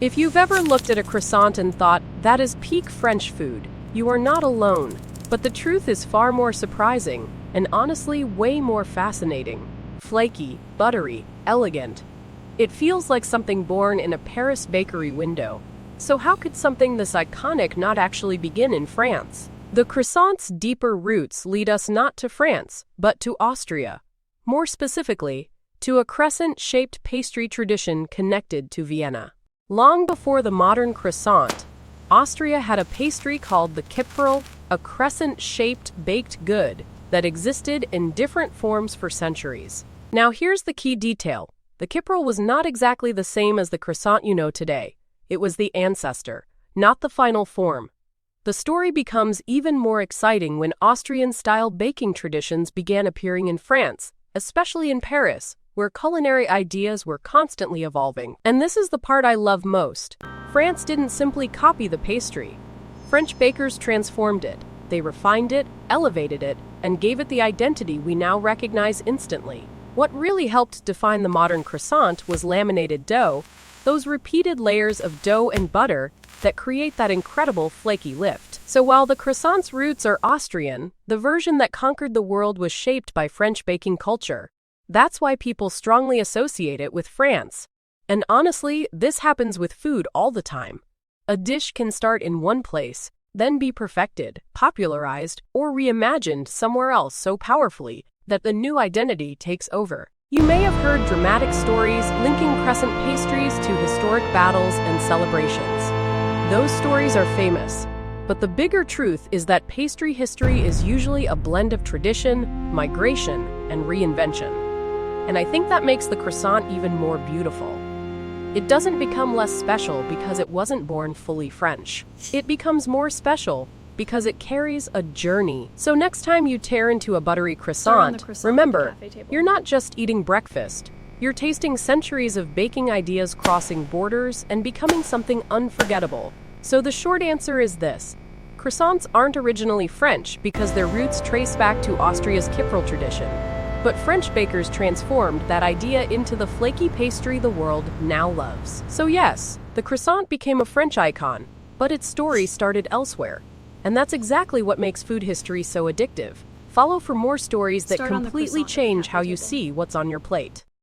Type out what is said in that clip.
If you've ever looked at a croissant and thought, that is peak French food, you are not alone. But the truth is far more surprising, and honestly way more fascinating. Flaky, buttery, elegant. It feels like something born in a Paris bakery window. So how could something this iconic not actually begin in France? The croissant's deeper roots lead us not to France, but to Austria. More specifically, to a crescent-shaped pastry tradition connected to Vienna. Long before the modern croissant, Austria had a pastry called the kipferl, a crescent-shaped baked good that existed in different forms for centuries. Now here's the key detail. The kipferl was not exactly the same as the croissant you know today. It was the ancestor, not the final form. The story becomes even more exciting when Austrian-style baking traditions began appearing in France, especially in Paris, where culinary ideas were constantly evolving. And this is the part I love most. France didn't simply copy the pastry. French bakers transformed it. They refined it, elevated it, and gave it the identity we now recognize instantly. What really helped define the modern croissant was laminated dough, those repeated layers of dough and butter that create that incredible flaky lift. So while the croissant's roots are Austrian, the version that conquered the world was shaped by French baking culture. That's why people strongly associate it with France. And honestly, this happens with food all the time. A dish can start in one place, then be perfected, popularized, or reimagined somewhere else so powerfully that the new identity takes over. You may have heard dramatic stories linking crescent pastries to historic battles and celebrations. Those stories are famous, but the bigger truth is that pastry history is usually a blend of tradition, migration, and reinvention. And I think that makes the croissant even more beautiful. It doesn't become less special because it wasn't born fully French. It becomes more special because it carries a journey. So next time you tear into a buttery croissant, remember, you're not just eating breakfast. You're tasting centuries of baking ideas crossing borders and becoming something unforgettable. So the short answer is this. Croissants aren't originally French because their roots trace back to Austria's kipferl tradition. But French bakers transformed that idea into the flaky pastry the world now loves. So yes, the croissant became a French icon, but its story started elsewhere. And that's exactly what makes food history so addictive. Follow for more stories that completely change how you see what's on your plate.